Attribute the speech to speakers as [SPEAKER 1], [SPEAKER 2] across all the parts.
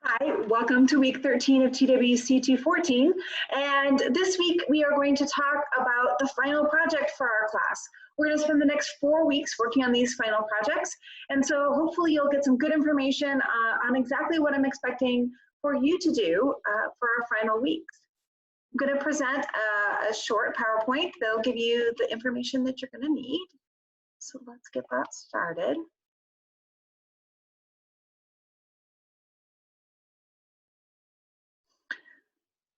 [SPEAKER 1] Hi, welcome to week 13 of TWC 214. And this week we are going to talk about the final project for our class. We're going to spend the next 4 weeks working on these final projects. And so hopefully you'll get some good information on exactly what I'm expecting for you to do for our final weeks. I'm going to present a short PowerPoint that'll give you the information that you're going to need. So let's get that started.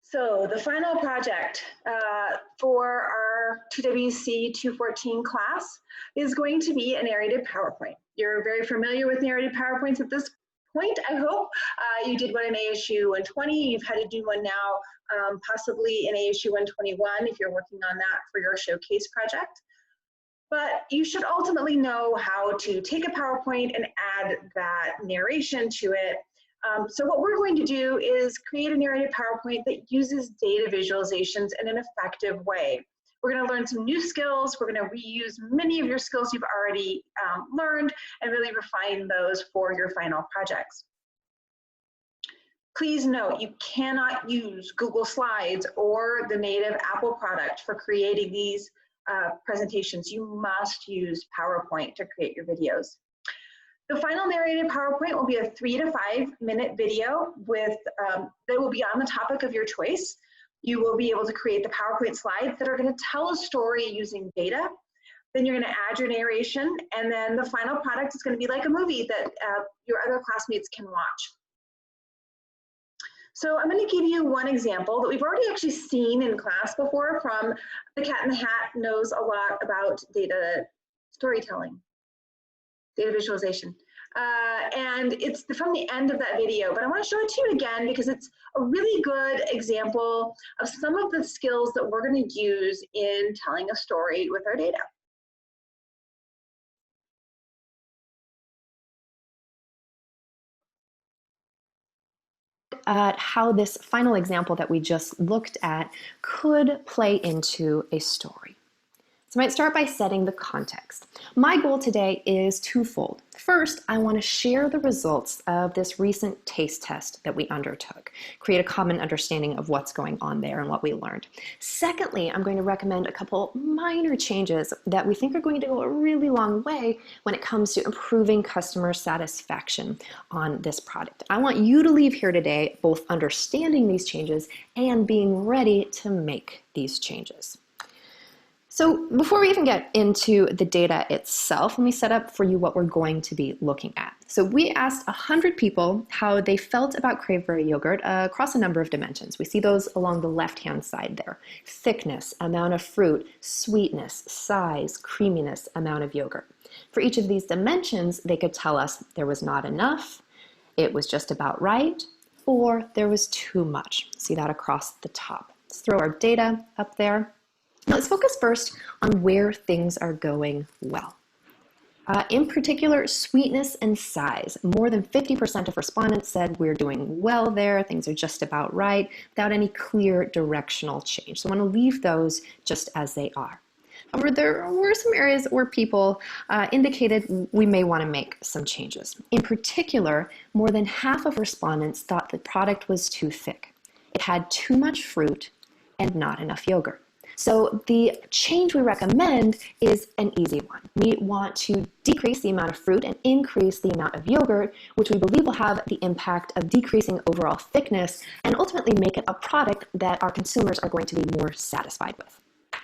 [SPEAKER 1] So the final project for our TWC 214 class is going to be a narrated PowerPoint. You're very familiar with narrated PowerPoints at this point, I hope. You did one in ASU 120, you've had to do one now, possibly in ASU 121 if you're working on that for your showcase project. But you should ultimately know how to take a PowerPoint and add that narration to it. So what we're going to do is create a narrated PowerPoint that uses data visualizations in an effective way. We're going to learn some new skills. We're going to reuse many of your skills you've already learned and really refine those for your final projects. Please note, you cannot use Google Slides or the native Apple product for creating these presentations. You must use PowerPoint to create your videos. The final narrated PowerPoint will be a 3 to 5 minute video with that will be on the topic of your choice. You will be able to create the PowerPoint slides that are going to tell a story using data. Then you're going to add your narration, and then the final product is going to be like a movie that your other classmates can watch. So I'm going to give you one example that we've already actually seen in class before from The Cat in the Hat Knows a Lot About Data Storytelling. Data visualization. And it's from the end of that video, but I want to show it to you again because it's a really good example of some of the skills that we're going to use in telling a story with our data.
[SPEAKER 2] At how this final example that we just looked at could play into a story. So I might start by setting the context. My goal today is twofold. First, I want to share the results of this recent taste test that we undertook, create a common understanding of what's going on there and what we learned. Secondly, I'm going to recommend a couple minor changes that we think are going to go a really long way when it comes to improving customer satisfaction on this product. I want you to leave here today both understanding these changes and being ready to make these changes. So before we even get into the data itself, let me set up for you what we're going to be looking at. So we asked 100 people how they felt about Craveberry yogurt across a number of dimensions. We see those along the left-hand side there. Thickness, amount of fruit, sweetness, size, creaminess, amount of yogurt. For each of these dimensions, they could tell us there was not enough, it was just about right, or there was too much. See that across the top. Let's throw our data up there. Now let's focus first on where things are going well. In particular, sweetness and size. More than 50% of respondents said we're doing well there, things are just about right, without any clear directional change. So I want to leave those just as they are. However, there were some areas where people indicated we may want to make some changes. In particular, more than half of respondents thought the product was too thick. It had too much fruit and not enough yogurt. So the change we recommend is an easy one. We want to decrease the amount of fruit and increase the amount of yogurt, which we believe will have the impact of decreasing overall thickness and ultimately make it a product that our consumers are going to be more satisfied with.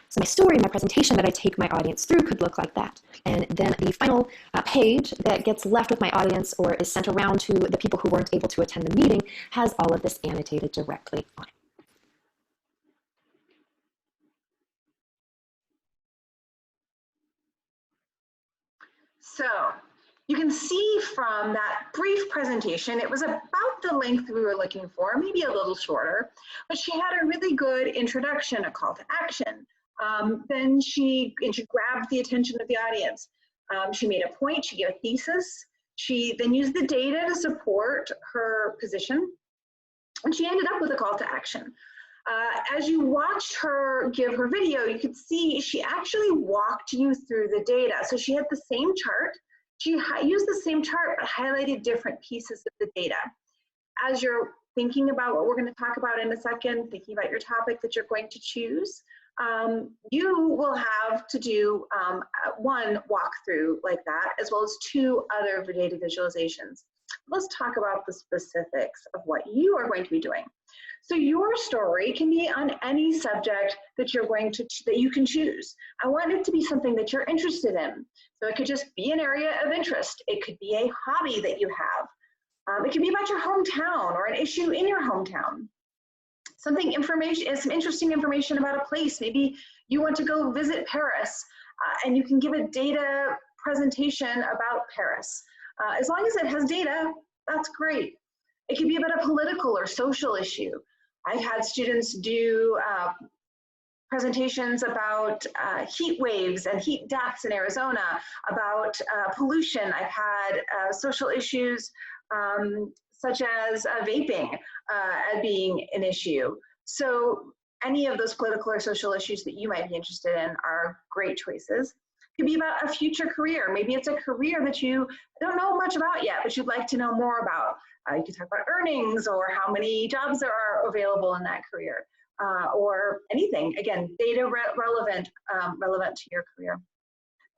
[SPEAKER 2] So my story, my presentation that I take my audience through could look like that. And then the final page that gets left with my audience or is sent around to the people who weren't able to attend the meeting has all of this annotated directly on it.
[SPEAKER 1] So you can see from that brief presentation, it was about the length we were looking for, maybe a little shorter, but she had a really good introduction, a call to action. Then she grabbed the attention of the audience. She made a point, she gave a thesis. She then used the data to support her position, and she ended up with a call to action. As you watched her give her video, you could see she actually walked you through the data. So she had the same chart. She used the same chart, but highlighted different pieces of the data. as you're thinking about what we're going to talk about in a second, thinking about your topic that you're going to choose, you will have to do one walkthrough like that, as well as 2 other data visualizations. Let's talk about the specifics of what you are going to be doing. So your story can be on any subject that you can choose. I want it to be something that you're interested in. So it could just be an area of interest. It could be a hobby that you have. It could be about your hometown or an issue in your hometown. Some interesting information about a place. Maybe you want to go visit Paris and you can give a data presentation about Paris. As long as it has data, that's great. It could be about a political or social issue. I've had students do presentations about heat waves and heat deaths in Arizona, about pollution. I've had social issues such as vaping being an issue. So any of those political or social issues that you might be interested in are great choices. It could be about a future career. Maybe it's a career that you don't know much about yet, but you'd like to know more about. You could talk about earnings or how many jobs there are available in that career, or anything. Again, data relevant to your career.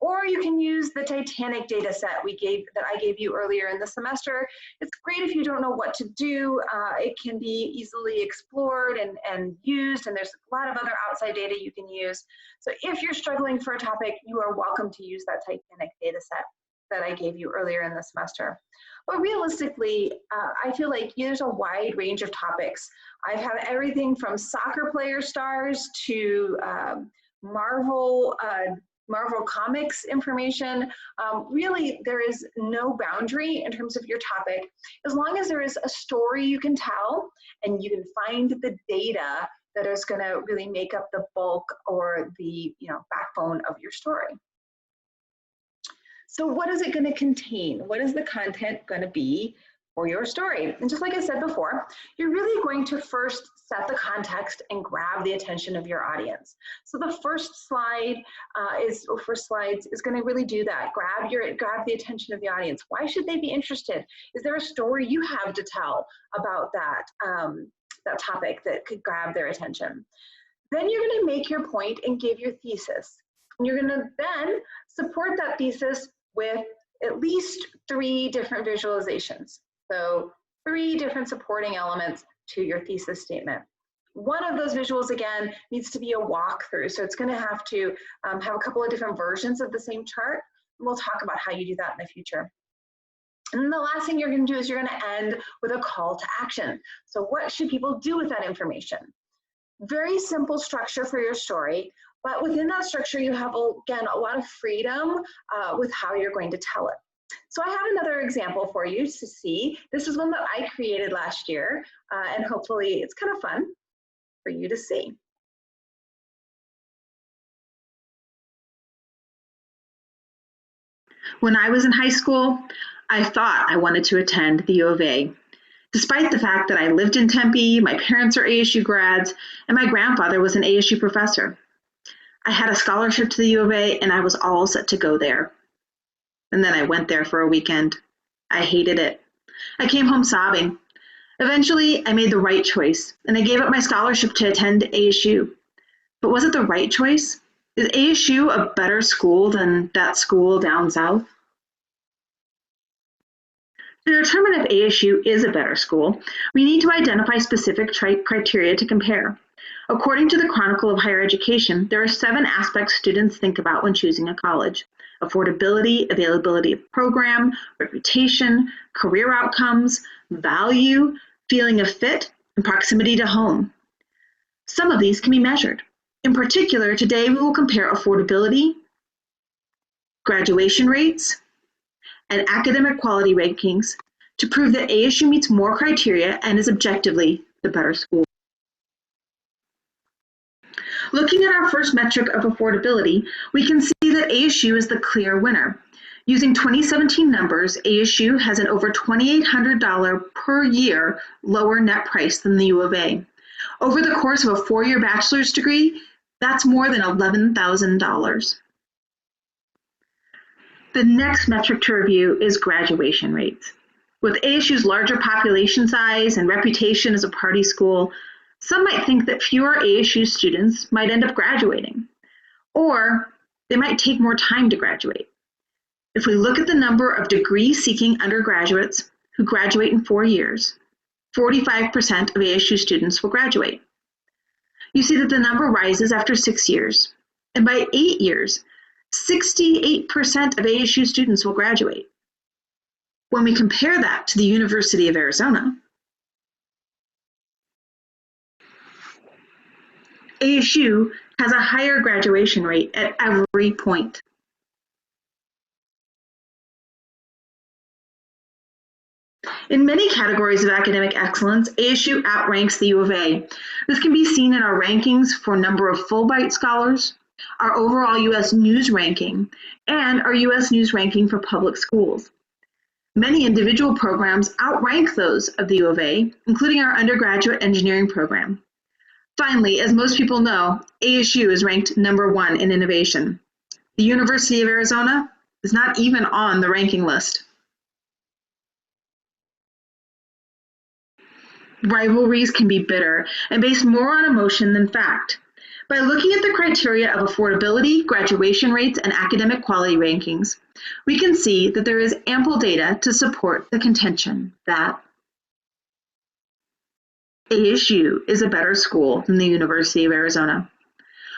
[SPEAKER 1] Or you can use the Titanic data set that I gave you earlier in the semester. It's great if you don't know what to do. It can be easily explored and used, and there's a lot of other outside data you can use. So if you're struggling for a topic, you are welcome to use that Titanic data set that I gave you earlier in the semester. But realistically, I feel like there's a wide range of topics. I've had everything from soccer player stars to Marvel Comics information. Really, there is no boundary in terms of your topic, as long as there is a story you can tell and you can find the data that is going to really make up the bulk or the backbone of your story. So what is it going to contain? What is the content going to be for your story? And just like I said before, you're really going to first set the context and grab the attention of your audience. So the first slide is going to really do that. Grab the attention of the audience. Why should they be interested? Is there a story you have to tell about that, that topic that could grab their attention? Then you're going to make your point and give your thesis. And you're going to then support that thesis with at least 3 different visualizations. So 3 different supporting elements to your thesis statement. One of those visuals, again, needs to be a walkthrough. So it's going to have to have a couple of different versions of the same chart. And we'll talk about how you do that in the future. And then the last thing you're going to do is you're going to end with a call to action. So what should people do with that information? Very simple structure for your story. But within that structure, you have, again, a lot of freedom with how you're going to tell it. So I have another example for you to see. This is one that I created last year, and hopefully it's kind of fun for you to see. When I was in high school, I thought I wanted to attend the U of A. Despite the fact that I lived in Tempe, my parents are ASU grads, and my grandfather was an ASU professor. I had a scholarship to the U of A, and I was all set to go there. And then I went there for a weekend. I hated it. I came home sobbing. Eventually, I made the right choice, and I gave up my scholarship to attend ASU. But was it the right choice? Is ASU a better school than that school down south? To determine if ASU is a better school, we need to identify specific criteria to compare. According to the Chronicle of Higher Education, there are 7 aspects students think about when choosing a college: affordability, availability of program, reputation, career outcomes, value, feeling of fit, and proximity to home. Some of these can be measured. In particular, today we will compare affordability, graduation rates, and academic quality rankings to prove that ASU meets more criteria and is objectively the better school. Looking at our first metric of affordability, we can see that ASU is the clear winner. Using 2017 numbers, ASU has an over $2,800 per year lower net price than the U of A. Over the course of a 4-year bachelor's degree, that's more than $11,000. The next metric to review is graduation rates. With ASU's larger population size and reputation as a party school, some might think that fewer ASU students might end up graduating, or they might take more time to graduate. If we look at the number of degree-seeking undergraduates who graduate in 4 years, 45% of ASU students will graduate. You see that the number rises after 6 years, and by 8 years, 68% of ASU students will graduate. When we compare that to the University of Arizona, ASU has a higher graduation rate at every point. In many categories of academic excellence, ASU outranks the U of A. This can be seen in our rankings for number of Fulbright scholars, our overall U.S. News ranking, and our U.S. News ranking for public schools. Many individual programs outrank those of the U of A, including our undergraduate engineering program. Finally, as most people know, ASU is ranked #1 in innovation. The University of Arizona is not even on the ranking list. Rivalries can be bitter and based more on emotion than fact. By looking at the criteria of affordability, graduation rates, and academic quality rankings, we can see that there is ample data to support the contention that ASU is a better school than the University of Arizona.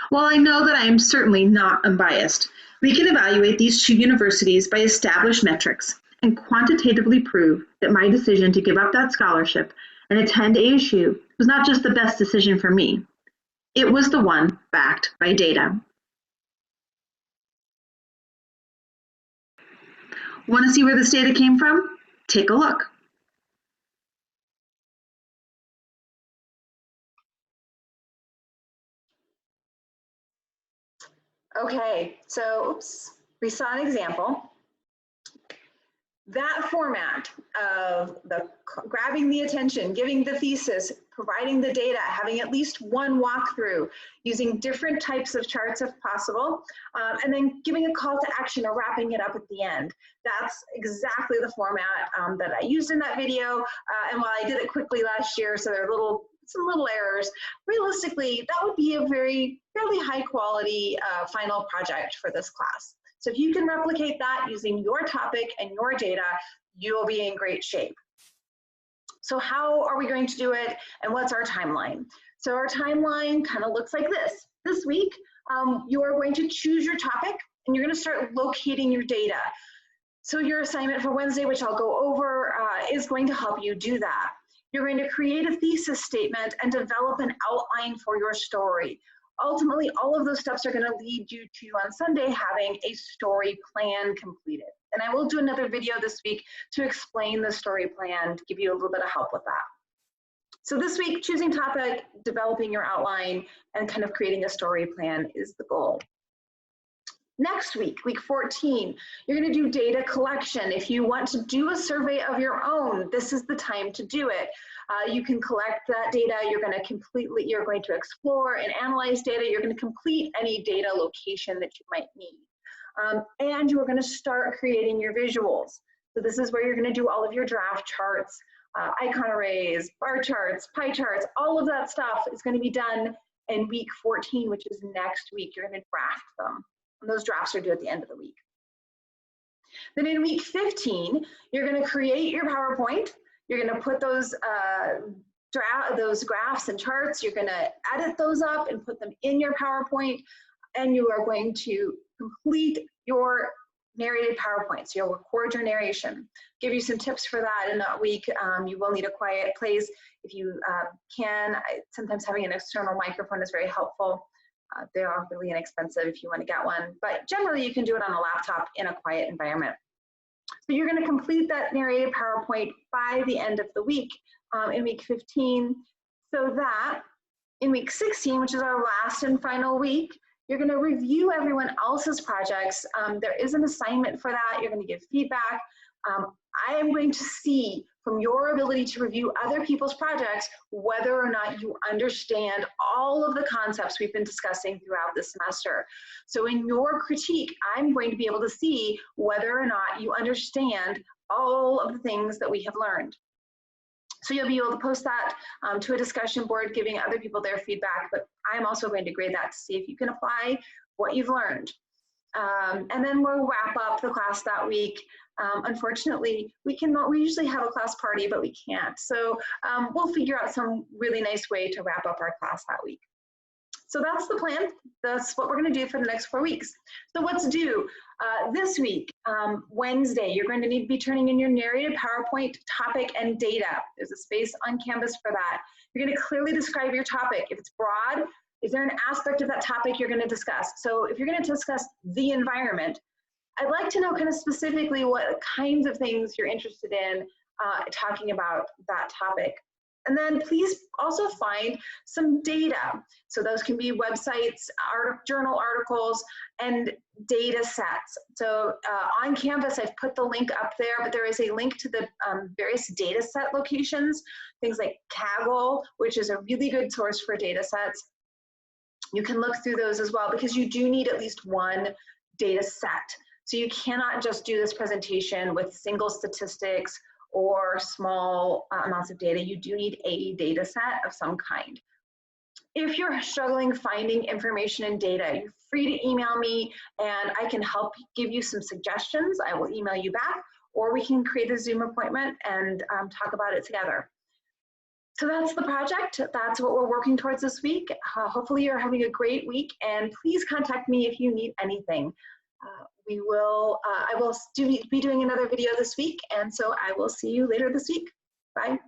[SPEAKER 1] While I know that I am certainly not unbiased, we can evaluate these two universities by established metrics and quantitatively prove that my decision to give up that scholarship and attend ASU was not just the best decision for me. It was the one backed by data. Want to see where this data came from? Take a look. Okay, so we saw an example. That format of grabbing the attention, giving the thesis, providing the data, having at least one walkthrough, using different types of charts if possible, and then giving a call to action or wrapping it up at the end. That's exactly the format that I used in that video. And while I did it quickly last year, so there are some little errors, realistically, that would be a fairly high quality final project for this class. So if you can replicate that using your topic and your data, you'll be in great shape. So how are we going to do it, and what's our timeline? So our timeline kind of looks like this. This week, you are going to choose your topic, and you're going to start locating your data. So your assignment for Wednesday, which I'll go over, is going to help you do that. You're going to create a thesis statement and develop an outline for your story. Ultimately, all of those steps are going to lead you to, on Sunday, having a story plan completed. And I will do another video this week to explain the story plan, to give you a little bit of help with that. So this week, choosing topic, developing your outline, and kind of creating a story plan is the goal. Next week, week 14, you're going to do data collection. If you want to do a survey of your own, this is the time to do it. You can collect that data. You're going to explore and analyze data. You're going to complete any data location that you might need. And you're going to start creating your visuals. So this is where you're going to do all of your draft charts, icon arrays, bar charts, pie charts, all of that stuff is going to be done in week 14, which is next week. You're going to draft them. And those drafts are due at the end of the week. Then in week 15, you're going to create your PowerPoint. You're going to put those graphs and charts. You're going to edit those up and put them in your PowerPoint. And you are going to complete your narrated PowerPoint. So you'll record your narration. Give you some tips for that in that week. You will need a quiet place if you can. Sometimes having an external microphone is very helpful. They are really inexpensive if you want to get one, but generally you can do it on a laptop in a quiet environment. So you're going to complete that narrated PowerPoint by the end of the week in week 15, so that in week 16, which is our last and final week, you're going to review everyone else's projects. There is an assignment for that. You're going to give feedback. I am going to see from your ability to review other people's projects whether or not you understand all of the concepts we've been discussing throughout this semester. So in your critique, I'm going to be able to see whether or not you understand all of the things that we have learned. So you'll be able to post that to a discussion board, giving other people their feedback, but I'm also going to grade that to see if you can apply what you've learned. And then we'll wrap up the class that week. Unfortunately, we usually have a class party, but we can't. So we'll figure out some really nice way to wrap up our class that week. So that's the plan. That's what we're going to do for the next 4 weeks. So what's due? This week, Wednesday, you're going to need to be turning in your narrated PowerPoint topic and data. There's a space on Canvas for that. You're going to clearly describe your topic. If it's broad, is there an aspect of that topic you're going to discuss? So if you're going to discuss the environment, I'd like to know kind of specifically what kinds of things you're interested in talking about that topic. And then please also find some data. So those can be websites, journal articles, and data sets. So on Canvas, I've put the link up there, but there is a link to the various data set locations, things like Kaggle, which is a really good source for data sets. You can look through those as well, because you do need at least one data set. So you cannot just do this presentation with single statistics or small amounts of data. You do need a data set of some kind. If you're struggling finding information and data, you're free to email me and I can help give you some suggestions. I will email you back, or we can create a Zoom appointment and talk about it together. So that's the project. That's what we're working towards this week. Hopefully you're having a great week, and please contact me if you need anything. I will be doing another video this week, and so I will see you later this week. Bye.